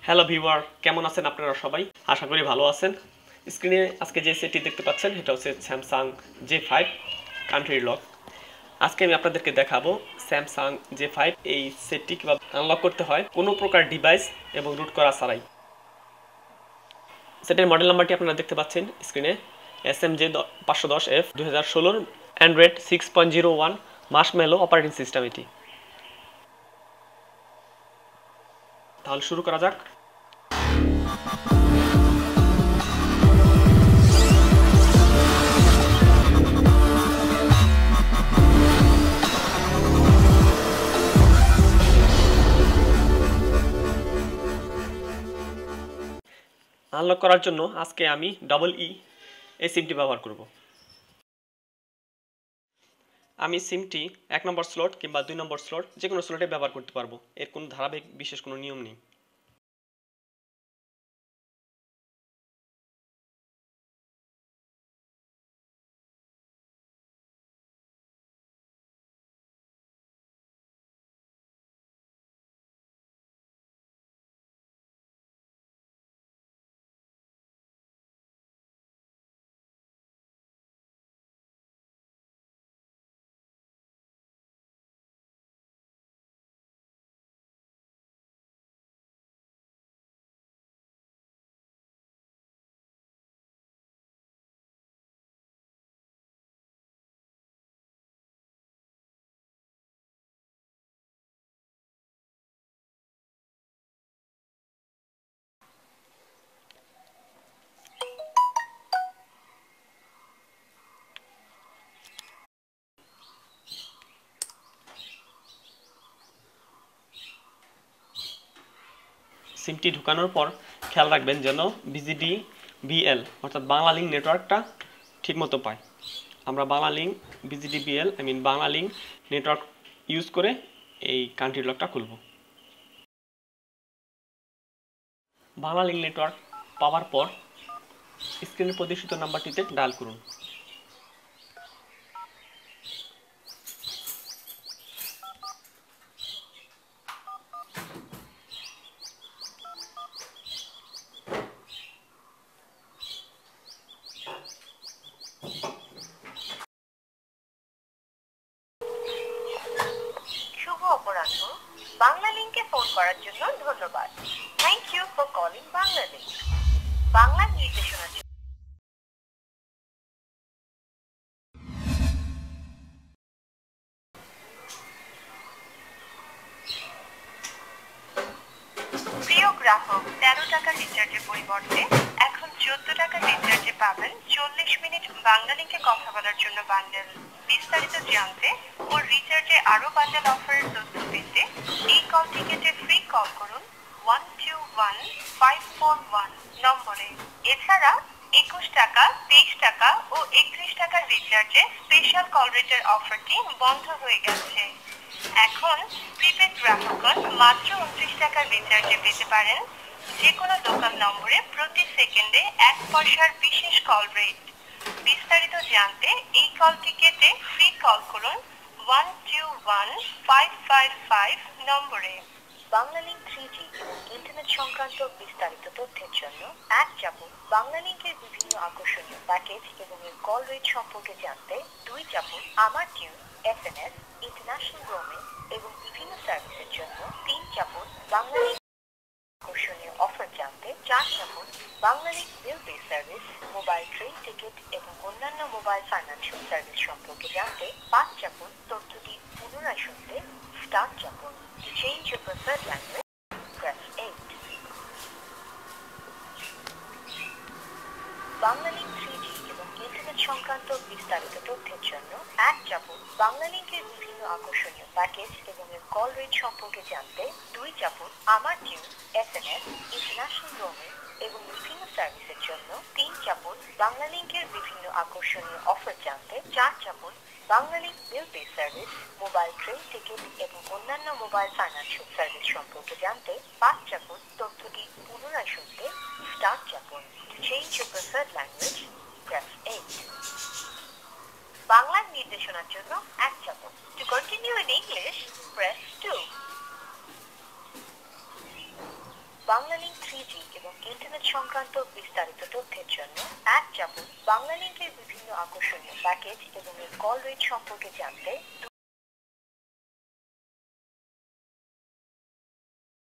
Hello viewer, কেমন আছেন আপনারা সবাই? আশা করি ভালো আছেন। স্ক্রিনে আজকে যে সেটটি দেখতে পাচ্ছেন এটা হচ্ছে স্যামসাং J5 কান্ট্রি লক। আজকে আমি আপনাদেরকে দেখাবো স্যামসাং J5 এই সেটটি কিভাবে আনলক করতে হয় কোনো প্রকার ডিভাইস এবং রুট করা ছাড়াই। সেটের মডেল নাম্বারটি আপনারা দেখতে পাচ্ছেন স্ক্রিনে SMJ 510F 2016 Android 6.01 Marshmallow operating system এটি। তাহলে শুরু করা যাক। আনলক করার জন্য আজকে আমি এই সিমটি ব্যবহার করব। আমি সিমটি 1 নম্বর স্লট কিংবা 2 নম্বর স্লট যে কোনো স্লটে ব্যবহার করতে পারবো। এর কোনো ধারাবাহিক বিশেষ কোনো নিয়ম নেই। সিমটি ঢোকানোর পর খেয়াল রাখবেন যেন BGDBL অর্থাৎ বাংলা লিঙ্ক নেটওয়ার্কটা ঠিকমতো পায়। আমরা বাংলা লিঙ্ক নেটওয়ার্ক ইউজ করে এই কান্ট্রি লকটা খুলব। বাংলা লিঙ্ক নেটওয়ার্ক পাওয়ার পর স্ক্রিনে প্রদর্শিত নাম্বারটিতে ডায়াল করুন। শুভ অপরাহ্ন। বাংলা লিংকে ফোন করার জন্য ধন্যবাদ। Thank you for calling Banglalink. Bangla নির্দেশনার জন্য প্রিয় গ্রাহক, 13 টাকা রিচার্জের পরিবর্তে এখন 14 টাকা রিচার্জে পাবেন 40 মিনিট বাংলা লিংকে কথা বলার জন্য বান্ডেল। বিস্তারিত জানতে ও রিচার্জে আরো বান্ডেল অফারের তথ্য পেতে এই কল টিকেটে ফ্রি কল করুন 121541 নম্বরে। এছাড়া 21 টাকা, 23 টাকা ও 31 টাকার রিচার্জে স্পেশাল কল রেটের অফারটি বন্ধ হয়ে গেছে। এখন প্রিপেড গ্রাহকগণ মাত্র 29 টাকার রিচার্জে পেতে পারেন যে কোনো লোকাল নম্বরে প্রতি সেকেন্ডে 1 পয়সার বিশেষ কল রেট। বিস্তারিত জানতে এই কল টিকেটে ফ্রি কল করুন 121555 নম্বরে। বাংলা লিংক 3G এবং ইন্টারনেট সংক্রান্ত বিস্তারিত তথ্যের জন্য এক চাপুন বাংলা লিংকের বিভিন্ন আকর্ষণীয় প্যাকেজ এবং এর কল রেট সম্পর্কে জানতে 2 চাপুন আমার টিউন SMS ইন্টারন্যাশনাল রোমিং এবং বিভিন্ন সার্ভিসের জন্য 3 চাপুন বাংলা লিংক আকর্ষণীয় অফার জানতে 4 চাপুন Banglalink bill pay service, mobile train ticket এবং অন্যান্য মোবাইল ফাইন্যান্সিয়াল সার্ভিস সম্পর্কে জানতে 5 চাপুন তথ্যটি পুনরায় শুনতে স্টার চাপুন। To change your preferred language, press 8. Banglalink 3G এবং ইন্টারনেট সংক্রান্ত বিস্তারিত তথ্যের জন্য এক চাপুন বাংলা লিংকের বিভিন্ন আকর্ষণীয় প্যাকেজ এবং এর কল রেট সম্পর্কে জানতে 2 চাপুন আমার টিউন SMS ইন্টারন্যাশনাল রোমিং এবং বিভিন্ন সার্ভিসের জন্য 3 চাপুন বাংলা লিংকের বিভিন্ন আকর্ষণীয় অফার জানতে 4 চাপুন Banglalink bill pay service, mobile train ticket এবং অন্যান্য মোবাইল ফাইন্যান্সিয়াল সার্ভিস সম্পর্কে জানতে 5 চাপুন তথ্যটি পুনরায় শুনতে স্টার চাপুন। To change your preferred language, press 8. Bangla নির্দেশনার জন্য এক চাপুন। To continue in English, press 2. Banglalink Banglalink 3G এবং ইন্টারনেট সংক্রান্ত বিস্তারিত তথ্যের জন্য এক চাপুন বাংলালিংকের বিভিন্ন আকর্ষণীয় প্যাকেজ এবং এর কল রেট সম্পর্কে জানতে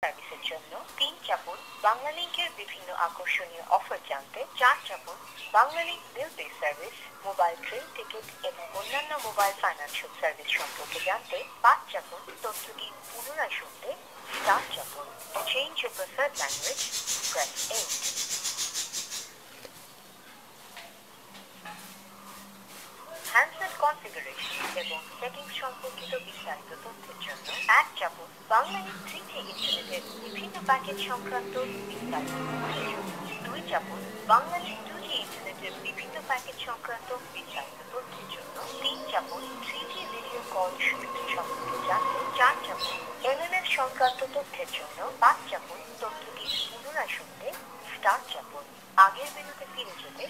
সার্ভিসের জন্য 3 চাপুন বাংলালিংকের বিভিন্ন আকর্ষণীয় অফার জানতে 4 চাপুন Banglalink bill pay service mobile train ticket এবং অন্যান্য মোবাইল ফাইন্যান্সিয়াল সার্ভিস সম্পর্কে জানতে 5 চাপুন তথ্যটি পুনরায় শুনতে স্টার চাপুন। To change your preferred language, press 8. Handset configuration এবং সেটিংস সম্পর্কিত বিস্তারিত তথ্যের জন্য এক চাপুন বাংলালিংক 3G ইন্টারনেটের বিভিন্ন প্যাকেজ সংক্রান্ত বিস্তারিত তথ্যের জন্য 2 চাপুন বাংলালিংক 2G ইন্টারনেটের বিভিন্ন প্যাকেজ সংক্রান্ত বিস্তারিত তথ্যের জন্য 3 চাপুন 3G ভিডিও কল সুবিধা সম্পর্কে জানতে 4 চাপুন MMS সংক্রান্ত তথ্যের জন্য 5 চাপুন তথ্যটি পুনরায় শুনতে স্টার চাপুন। আগের মেনুতে ফিরে যেতে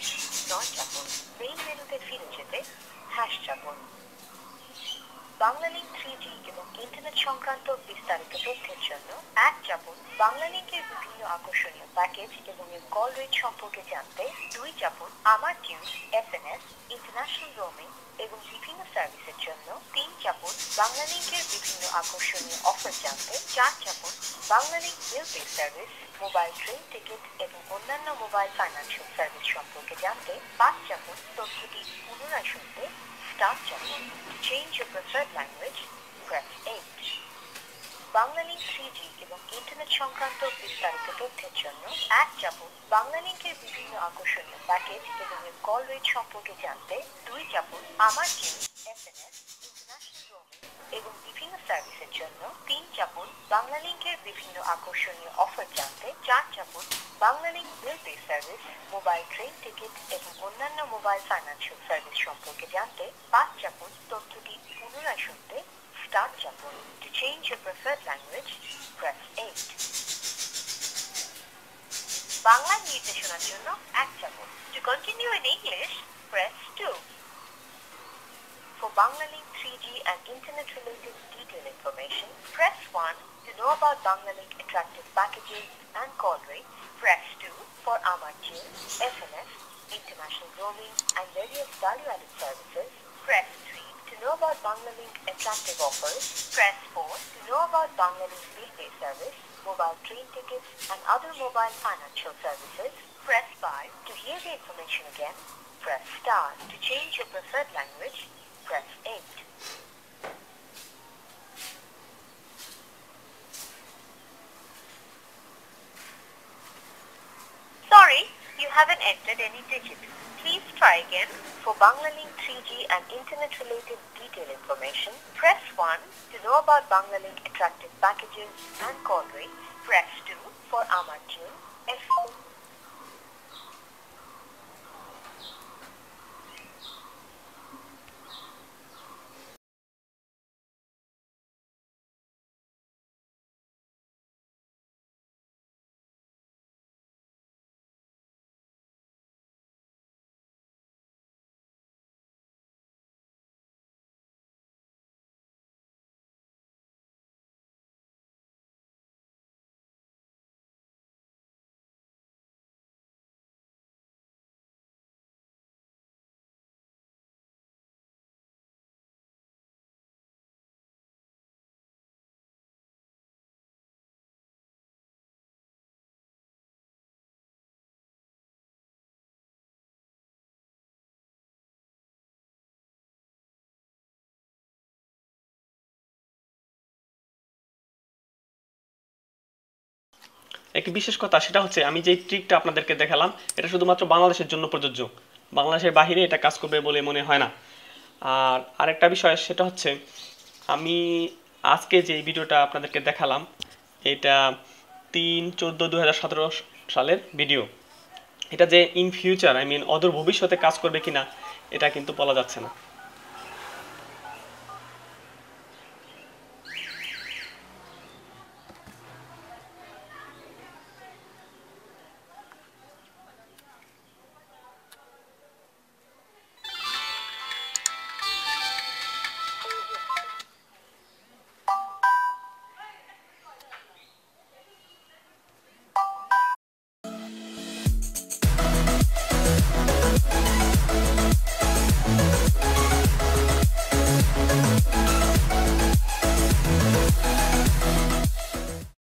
9 চাপুন মেইন মেনুতে ফিরে যেতে হ্যাশ চাপুন। বাংলালিংক 3G এবং ইন্টারনেট সংক্রান্ত বিস্তারিত তথ্যের জন্য এক চাপুন বাংলালিংকের বিভিন্ন আকর্ষণীয় প্যাকেজ এবং এর কল রেট সম্পর্কে জানতে 2 চাপুন আমার টিউন SMS ইন্টারন্যাশনাল রোমিং এবং বিভিন্ন সার্ভিসের জন্য 3 চাপুন বাংলালিংকের বিভিন্ন আকর্ষণীয় অফার জানতে 4 চাপুন Banglalink bill pay service mobile train ticket এবং অন্যান্য মোবাইল ফাইন্যান্সিয়াল সার্ভিস সম্পর্কে জানতে 5 চাপুন তথ্যটি পুনরায় শুনতে স্টার চাপুন। To change your preferred language, press 8. Banglalink 3G এবং ইন্টারনেট সংক্রান্ত বিস্তারিত তথ্যের জন্য এক চাপুন বাংলালিংকের বিভিন্ন আকর্ষণীয় প্যাকেজ এবং এর কল রেট সম্পর্কে জানতে 2 চাপুন আমার টিউন SMS ইন্টারন্যাশনাল রোমিং এবং বিভিন্ন সার্ভিসের জন্য 3 চাপুন বাংলালিংকের বিভিন্ন আকর্ষণীয় অফার জানতে 4 চাপুন Banglalink bill pay service mobile train ticket এবং অন্যান্য মোবাইল ফাইন্যান্সিয়াল সার্ভিস সম্পর্কে জানতে 5 চাপুন তথ্যটি পুনরায় শুনতে স্টার চাপুন। To change your preferred language, press 8. Bangla নির্দেশনার জন্য এক চাপুন। To continue in English, press 2. For Banglalink 3G and internet-related detailed information, press 1. To know about Banglalink attractive packages and call rates, press 2. For Amar Tune, SMS, international roaming, and various value-added services, press 3. To know about Banglalink attractive offers, press 4. To know about Banglalink bill pay service, mobile train tickets, and other mobile financial services, press 5. To hear the information again, press star. To change your preferred language, press 8. Sorry, you haven't entered any digit. Please try again. For Banglalink 3G and internet-related detailed information, press 1. To know about Banglalink attractive packages and call rates, press 2. For Amar Tune, FM. একটি বিশেষ কথা সেটা হচ্ছে আমি যে ট্রিকটা আপনাদেরকে দেখালাম এটা শুধুমাত্র বাংলাদেশের জন্য প্রযোজ্য, বাংলাদেশের বাইরে এটা কাজ করবে বলে মনে হয় না। আর আরেকটা বিষয় সেটা হচ্ছে আমি আজকে যে ভিডিওটা আপনাদেরকে দেখালাম এটা 3/14/2017 সালের ভিডিও। এটা যে ইন ফিউচার অদূর ভবিষ্যতে কাজ করবে কিনা এটা কিন্তু বলা যাচ্ছে না।